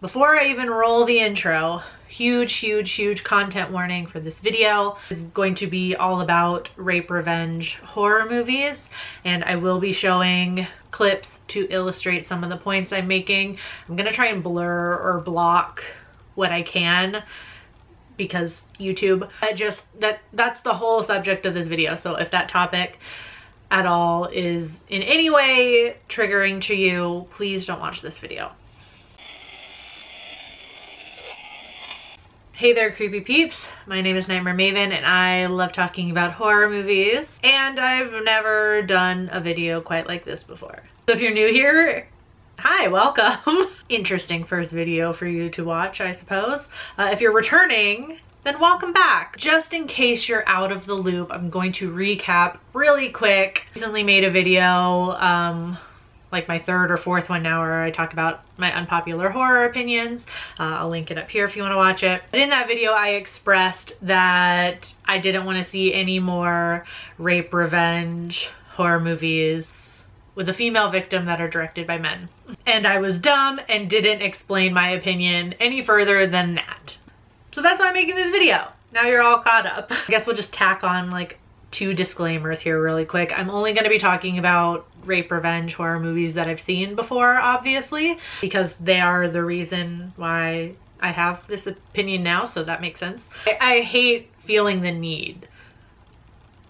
Before I even roll the intro, huge content warning for this video. Is going to be all about rape revenge horror movies, and I will be showing clips to illustrate some of the points I'm making. I'm gonna try and blur or block what I can because YouTube. That's the whole subject of this video. So if that topic at all is in any way triggering to you, please don't watch this video. Hey there, creepy peeps. My name is Nightmare Maven and I love talking about horror movies, and I've never done a video quite like this before. So if you're new here, hi, welcome. Interesting first video for you to watch, I suppose. If you're returning, then welcome back. Just in case you're out of the loop, I'm going to recap really quick. Recently made a video, like my third or fourth one now, where I talk about my unpopular horror opinions. I'll link it up here if you want to watch it. But in that video, I expressed that I didn't want to see any more rape revenge horror movies with a female victim that are directed by men. And I was dumb and didn't explain my opinion any further than that. So that's why I'm making this video. Now you're all caught up. I guess we'll just tack on like 2 disclaimers here really quick. I'm only going to be talking about rape revenge horror movies that I've seen before, obviously, because they are the reason why I have this opinion now, so that makes sense. I hate feeling the need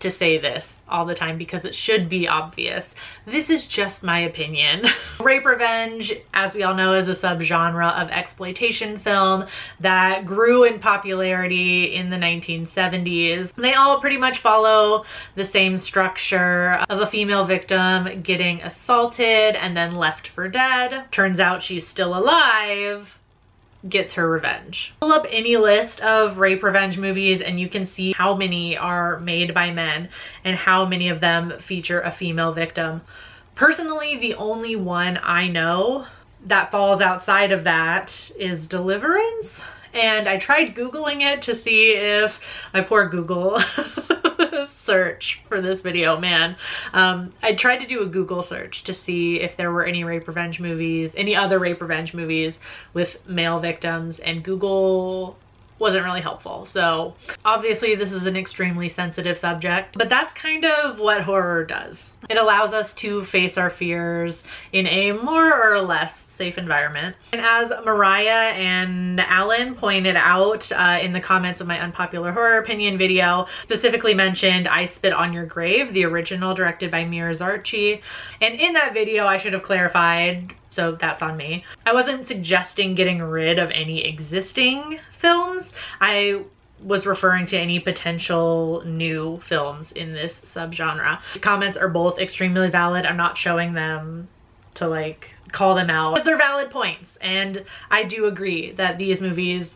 to say this all the time because it should be obvious. This is just my opinion. Rape revenge, as we all know, is a subgenre of exploitation film that grew in popularity in the 1970s. They all pretty much follow the same structure of a female victim getting assaulted and then left for dead. Turns out she's still alive, gets her revenge. Pull up any list of rape revenge movies and you can see how many are made by men and how many of them feature a female victim. Personally, the only one I know that falls outside of that is Deliverance. And I tried Googling it to see if my poor Google search for this video, man. I tried to do a Google search to see if there were any rape revenge movies, any other rape revenge movies with male victims, and Google wasn't really helpful. So obviously this is an extremely sensitive subject, but that's kind of what horror does. It allows us to face our fears in a more or less safe environment. And as Mariah and Alan pointed out in the comments of my unpopular horror opinion video, specifically mentioned I Spit on Your Grave, the original directed by Mira Zarchi. And in that video, I should have clarified, so that's on me, I wasn't suggesting getting rid of any existing films. I was referring to any potential new films in this subgenre. These comments are both extremely valid. I'm not showing them to like call them out, but they're valid points. And I do agree that these movies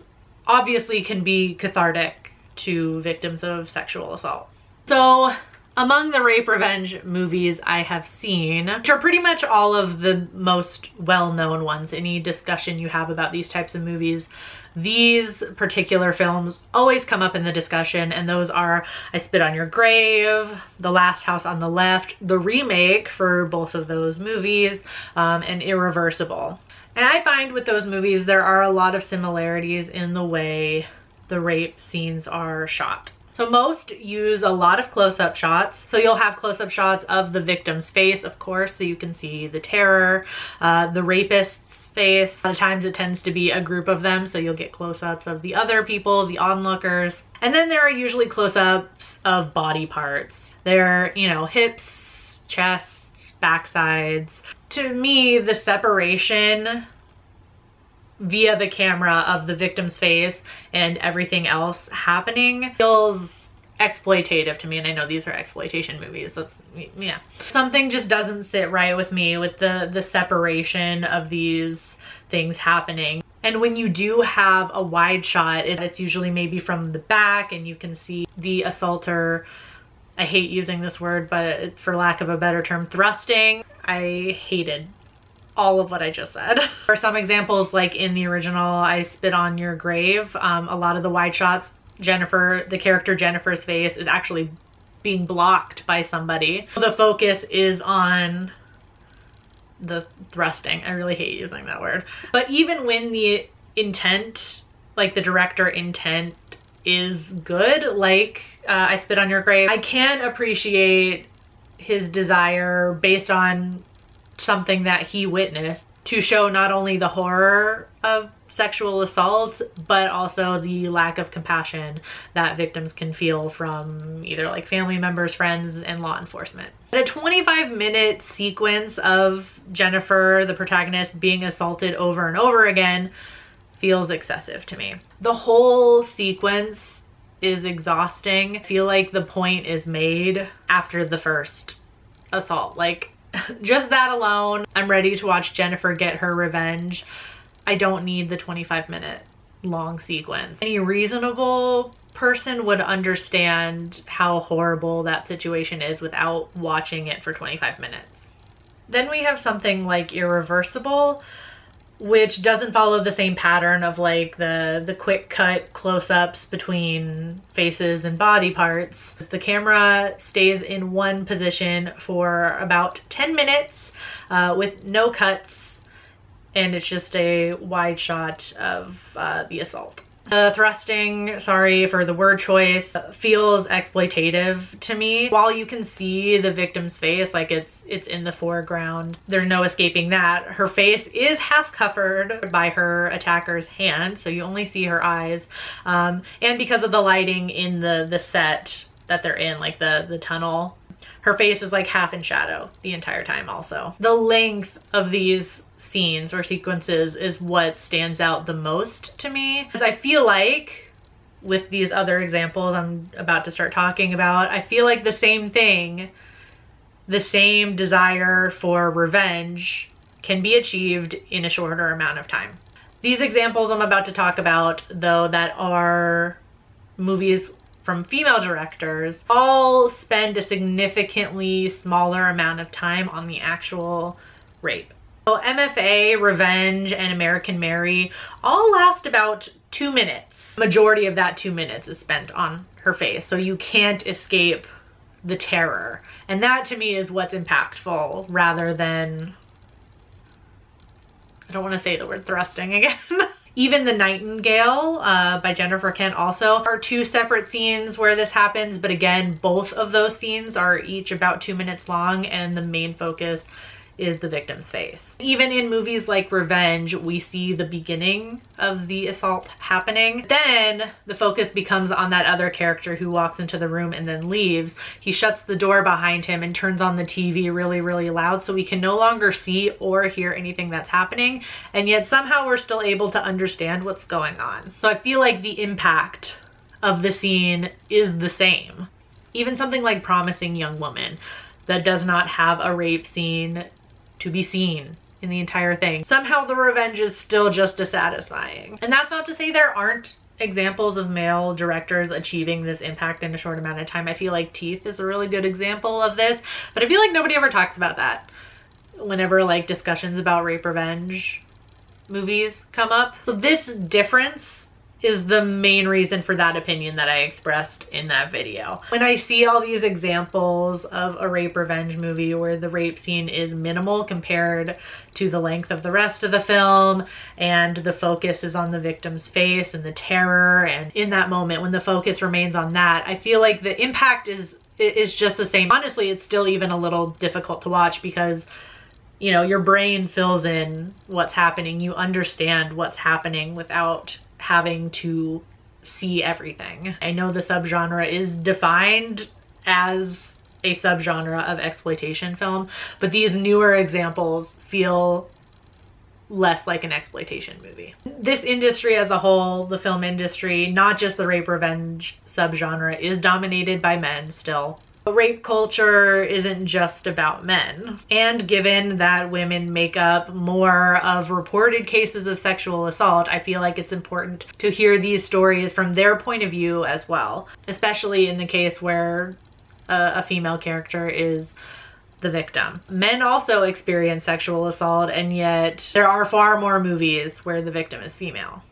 obviously can be cathartic to victims of sexual assault. So among the rape revenge movies I have seen, which are pretty much all of the most well-known ones, any discussion you have about these types of movies, these particular films always come up in the discussion, and those are I Spit on Your Grave, The Last House on the Left, the remake for both of those movies, and Irreversible. And I find with those movies there are a lot of similarities in the way the rape scenes are shot. So most use a lot of close-up shots. So you'll have close-up shots of the victim's face, of course, so you can see the terror, the rapist's face. A lot of times it tends to be a group of them, so you'll get close-ups of the other people, the onlookers. And then there are usually close-ups of body parts. They're, you know, hips, chests, backsides. To me, the separation via the camera of the victim's face and everything else happening feels exploitative to me, and I know these are exploitation movies. That's, yeah. Something just doesn't sit right with me with the separation of these things happening. And when you do have a wide shot, it's usually maybe from the back and you can see the assaulter, I hate using this word, but for lack of a better term, thrusting. I hated all of what I just said. For some examples, like in the original I Spit on Your Grave, a lot of the wide shots, the character Jennifer's face is actually being blocked by somebody. The focus is on the thrusting. I really hate using that word. But even when the intent, like the director intent, is good, like I Spit on Your Grave, I can appreciate his desire based on something that he witnessed to show not only the horror of sexual assault, but also the lack of compassion that victims can feel from either like family members, friends, and law enforcement. A 25-minute sequence of Jennifer, the protagonist, being assaulted over and over again feels excessive to me. The whole sequence is exhausting. I feel like the point is made after the first assault. Like, just that alone, I'm ready to watch Jennifer get her revenge. I don't need the 25-minute long sequence. Any reasonable person would understand how horrible that situation is without watching it for 25 minutes. Then we have something like Irreversible, which doesn't follow the same pattern of like the quick cut close-ups between faces and body parts. The camera stays in one position for about 10 minutes with no cuts, and it's just a wide shot of the assault. The thrusting, sorry for the word choice, feels exploitative to me. While you can see the victim's face, like it's in the foreground, there's no escaping that. Her face is half covered by her attacker's hand, so you only see her eyes. And because of the lighting in the set that they're in, like the tunnel, her face is like half in shadow the entire time also. The length of these scenes or sequences is what stands out the most to me, because I feel like with these other examples I'm about to start talking about, I feel like the same thing, the same desire for revenge can be achieved in a shorter amount of time. These examples I'm about to talk about, though, that are movies from female directors, all spend a significantly smaller amount of time on the actual rape. So MFA, Revenge, and American Mary all last about 2 minutes. Majority of that 2 minutes is spent on her face, so you can't escape the terror. And that to me is what's impactful, rather than, I don't want to say the word thrusting again. Even The Nightingale by Jennifer Kent also are 2 separate scenes where this happens, but again, both of those scenes are each about 2 minutes long, and the main focus is the victim's face. Even in movies like Revenge, we see the beginning of the assault happening. Then the focus becomes on that other character who walks into the room and then leaves. He shuts the door behind him and turns on the TV really, really loud, so we can no longer see or hear anything that's happening, and yet somehow we're still able to understand what's going on. So I feel like the impact of the scene is the same. Even something like Promising Young Woman, that does not have a rape scene to be seen in the entire thing, somehow the revenge is still just as satisfying. And that's not to say there aren't examples of male directors achieving this impact in a short amount of time. I feel like Teeth is a really good example of this, but I feel like nobody ever talks about that whenever like discussions about rape revenge movies come up. So this difference is the main reason for that opinion that I expressed in that video. When I see all these examples of a rape revenge movie where the rape scene is minimal compared to the length of the rest of the film, and the focus is on the victim's face and the terror, and in that moment when the focus remains on that, I feel like the impact is just the same. Honestly, it's still even a little difficult to watch because, you know, your brain fills in what's happening. You understand what's happening without having to see everything. I know the subgenre is defined as a subgenre of exploitation film, but these newer examples feel less like an exploitation movie. This industry as a whole, the film industry, not just the rape revenge subgenre, is dominated by men still. Rape culture isn't just about men. And given that women make up more of reported cases of sexual assault, I feel like it's important to hear these stories from their point of view as well, especially in the case where a female character is the victim. Men also experience sexual assault, and yet there are far more movies where the victim is female.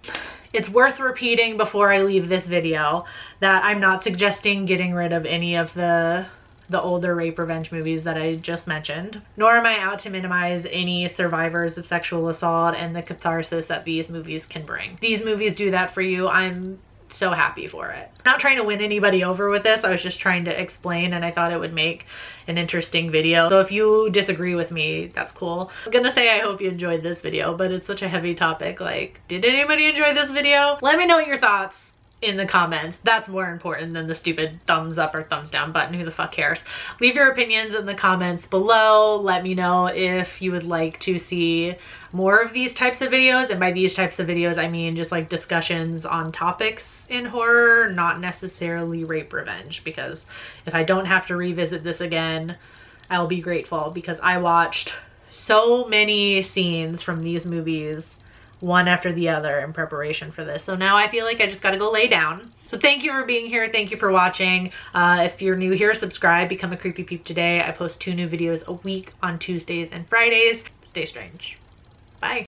It's worth repeating before I leave this video that I'm not suggesting getting rid of any of the the older rape revenge movies that I just mentioned, nor am I out to minimize any survivors of sexual assault and the catharsis that these movies can bring. These movies do that for you. I'm so happy for it. I'm not trying to win anybody over with this. I was just trying to explain, and I thought it would make an interesting video. So if you disagree with me, that's cool. I was gonna say I hope you enjoyed this video, but it's such a heavy topic. Like, did anybody enjoy this video? Let me know your thoughts in the comments. That's more important than the stupid thumbs up or thumbs down button. Who the fuck cares? Leave your opinions in the comments below. Let me know if you would like to see more of these types of videos, and by these types of videos I mean just like discussions on topics in horror, not necessarily rape revenge, because if I don't have to revisit this again, I'll be grateful, because I watched so many scenes from these movies one after the other in preparation for this. So now I feel like I just gotta go lay down. So thank you for being here. Thank you for watching. If you're new here, subscribe, become a creepy peep today. I post 2 new videos a week on Tuesdays and Fridays. Stay strange. Bye.